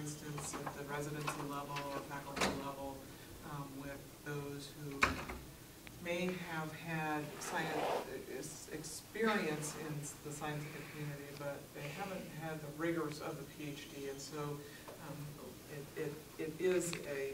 instance, at the residency level or faculty level, with those who may have had experience in the scientific community, but they haven't had the rigors of the PhD, and so it is a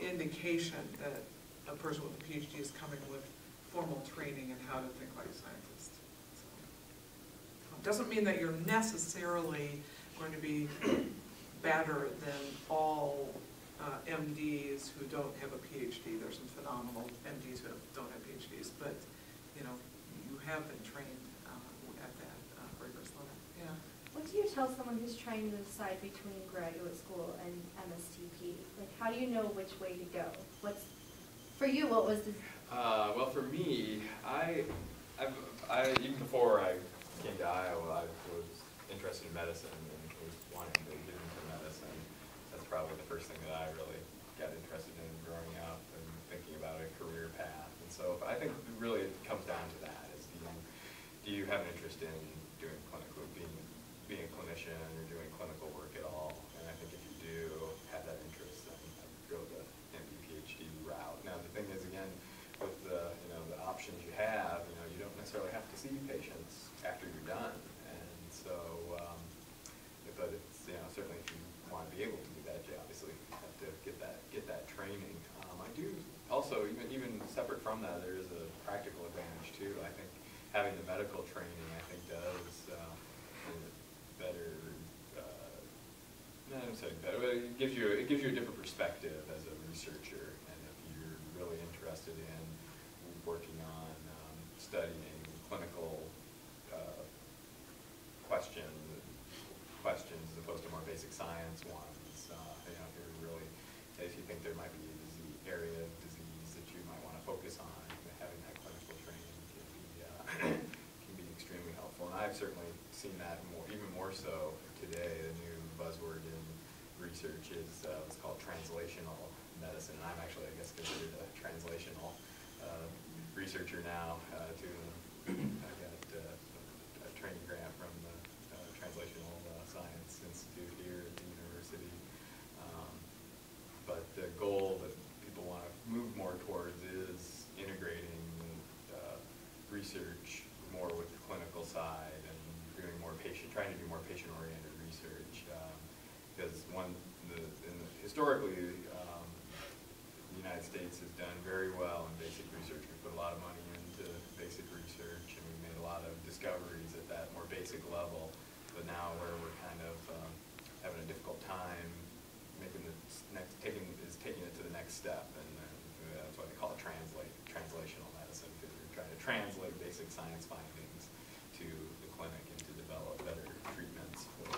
indication that a person with a PhD is coming with formal training in how to think like a scientist. So, doesn't mean that you're necessarily going to be better than all MDs who don't have a PhD. There's some phenomenal MDs who don't have PhDs, but you know, you have been trained at that rigorous level. Yeah. What do you tell someone who's trying to decide between graduate school and MSTP? Like, how do you know which way to go? What's for you? What was the? Well, for me, I even before I came to Iowa, I was interested in medicine and was wanting to get into medicine. That's probably the first thing that I really got interested in growing up and thinking about a career path. And so I think really it comes down to that: is do you have an interest in doing clinical, being a clinician or doing clinical work at all? And I think if you do have that interest, then go the MD PhD route. Now the thing is, again, with the the options you have, you don't necessarily have to see patients after you're done. And so, but it's certainly if you want to be able to do that, you obviously have to get that training. I do also, even separate from that, there is a practical advantage too. I think having the medical training, I think, does better. Not necessarily better, but it gives you a different perspective as a researcher, and if you're really interested in working on studying clinical questions as opposed to more basic science ones. If you think there might be a area of disease that you might want to focus on, having that clinical training can be extremely helpful. And I've certainly seen that even more so today. The new buzzword in research is what's called translational medicine. And I'm actually, I guess, considered a translational researcher now. I got a training grant from the Translational Science Institute here at the university. But the goal that people want to move more towards is integrating research more with the clinical side and trying to do more patient-oriented research. Because historically, the United States has done very well in basic research. We put a lot of money into basic research, and we made a lot of discoveries at that more basic level. But now, where we're kind of having a difficult time taking it to the next step, and that's why they call it translational medicine, because we're trying to translate basic science findings to the clinic and to develop better treatments for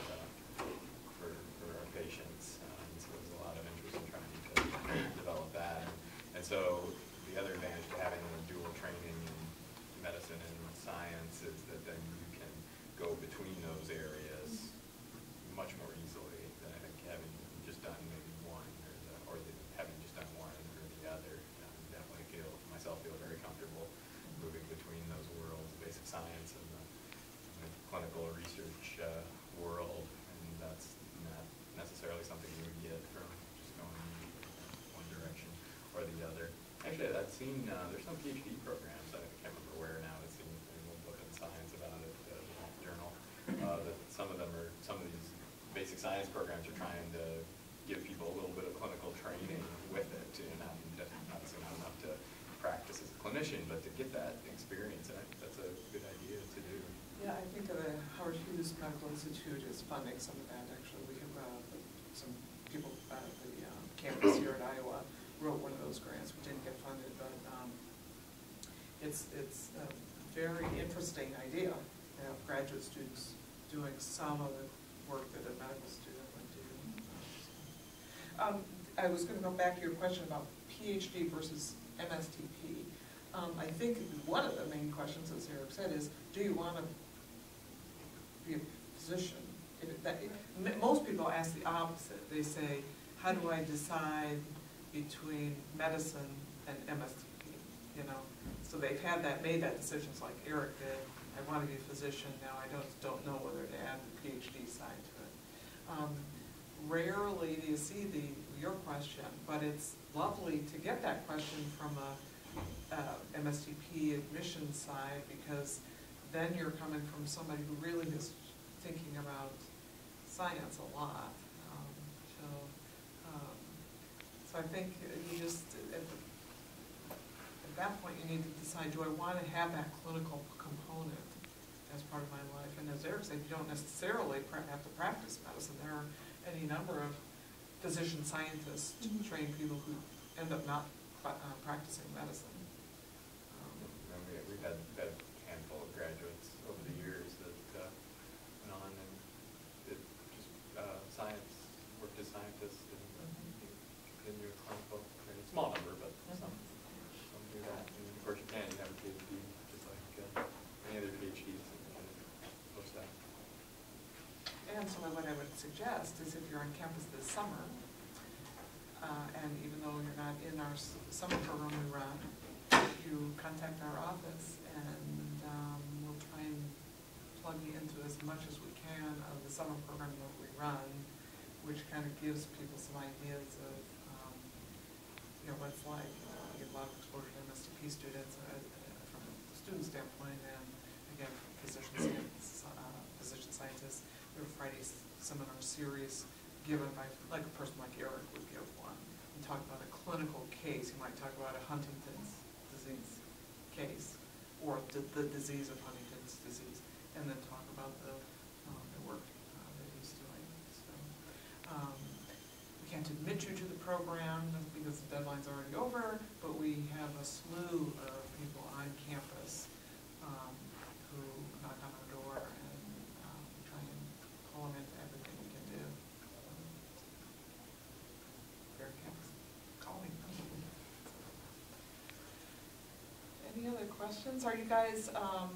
our patients. And so there's a lot of interest in trying to develop that. And so the other advantage to having a dual training in medicine and science is that then you can go between those areas much more easily than I think having just done maybe one or having just done one or the other. Definitely feel very comfortable moving between those worlds, basic science and the clinical research world, and that's not necessarily something you would get from just going one direction or the other. Actually, I've seen there's some PhD programs, I can't remember where now, I've seen a little book in Science about it, the journal, that some of these basic science programs are trying to give people a little bit of clinical training with it, and obviously not enough to practice as a clinician, but to get that experience, and I think that's a good idea to do. Yeah, I think the Howard Hughes Medical Institute is funding some of that, actually. We have some people at the campus here at Iowa wrote one of those grants. We didn't get funded, but it's a very interesting idea to have graduate students doing some of the work that a medical student would do. I was going to go back to your question about PhD versus MSTP. I think one of the main questions, as Eric said, is do you want to be a physician? Most people ask the opposite. They say, how do I decide between medicine and MSTP? So they've made that decision, like Eric did. I want to be a physician now. I don't know whether to add the PhD side to it. rarely do you see your question, but it's lovely to get that question from a MSTP admission side, because then you're coming from somebody who really is thinking about science a lot. So I think you just, at that point, you need to decide, do I want to have that clinical component as part of my life? And as Eric said, you don't necessarily have to practice medicine. There are any number of physician scientists, trained people who end up not practicing medicine. And we've had a handful of graduates over the years that went on and did just science, worked as scientists, and continue with clinical training. Small number, but some do that. And of course, you can. You have a PhD, just like any other PhDs, and kind of post that. And so what I would suggest is, if you're on campus this summer, and even though you're not in our summer program we run, you contact our office, and we'll try and plug you into as much as we can of the summer program that we run, which kind of gives people some ideas of what it's like. You get a lot of exposure to MSTP students from the student standpoint, and again, physician scientists. We have a Friday seminar series given by, like a person like Eric would give one, and talk about a clinical case. He might talk about a Huntington's disease case, or the disease of Huntington's disease, and then talk about the work that he's doing. So we can't admit you to the program because the deadline's already over, but we have a slew of people on campus who knock on our door, and try and pull them into everything we can do. Fair campus calling. Any other questions? Are you guys, are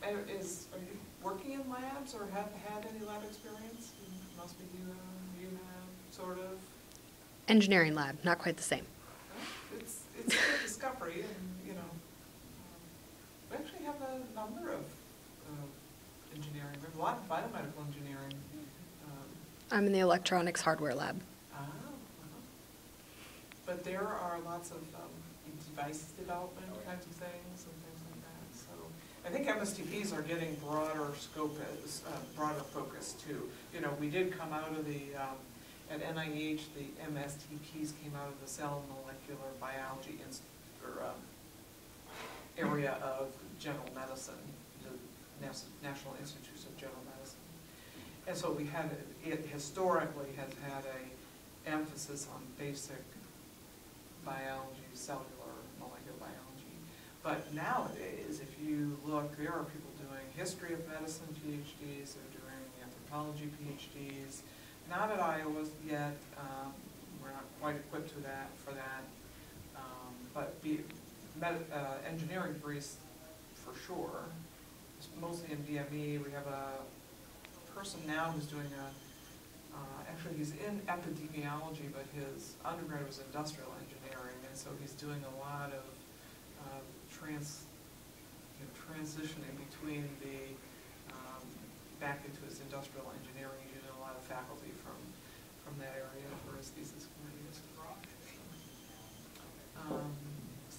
you working in labs or have had any lab experience? Must be you have, sort of. Engineering lab, not quite the same. It's a good discovery, and we actually have a number of engineering. We have a lot of biomedical engineering. I'm in the electronics hardware lab. But there are lots of device development kinds of things and things like that. So I think MSTPs are getting broader scope, broader focus too. We did come out of the at NIH, the MSTPs came out of the cell molecular biology area of general medicine, the National Institutes of General Medicine. And so it historically has had an emphasis on basic biology, cellular, molecular biology. But nowadays, if you look, there are people doing history of medicine PhDs, they're doing anthropology PhDs. Not at Iowa yet, we're not quite equipped for that. But engineering degrees for sure. It's mostly in DME. We have a person now who's doing actually he's in epidemiology, but his undergrad was industrial engineering, and so he's doing a lot of transitioning between the back into his industrial engineering, using a lot of faculty from that area for his thesis committees.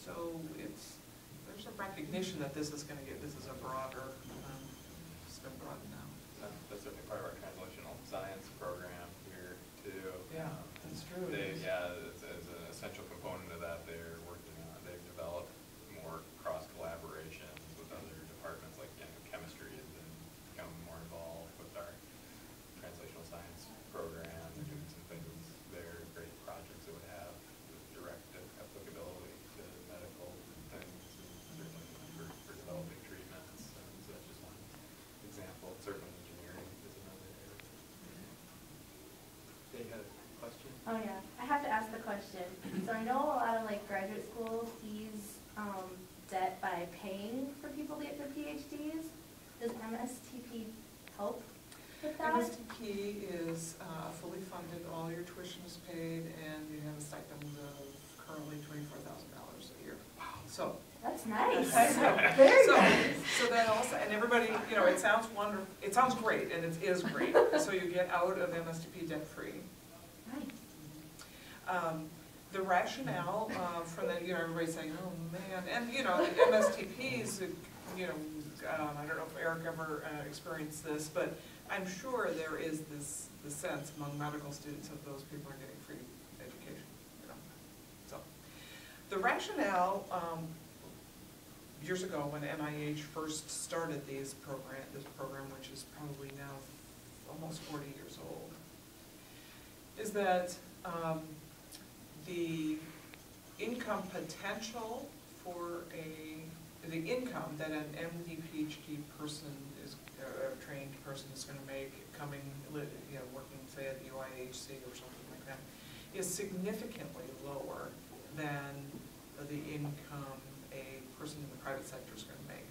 So there's a recognition that this is a broader, it's been broadened now. That's certainly part of our translational science program here too. Yeah, that's true. As an essential component of that, they've developed more cross collaborations with other departments, like chemistry has become more involved with our translational science program. They're doing some things there, great projects that would have direct applicability to medical things, and certainly for developing treatments. And so that's just one example. Certainly engineering is another area. They had a question? Oh yeah, I have to ask the question. So I know a lot of graduate schools ease debt by paying for people to get their PhDs. Does MSTP help with that? MSTP is fully funded, all your tuition is paid, and you have a stipend of currently $24,000 a year. Wow. So that's nice. Very nice. So that also, and everybody, it sounds wonderful. It sounds great, and it is great. So you get out of MSTP debt free. The rationale from the, everybody's saying, oh man, and the MSTPs, I don't know if Eric ever experienced this, but I'm sure there is the sense among medical students that those people are getting free education. So the rationale years ago when NIH first started this program, which is probably now almost 40 years old, is that the income potential for the income that an MD PhD person is a trained person is going to make coming, working say at the UIHC or something like that, is significantly lower than the income a person in the private sector is going to make.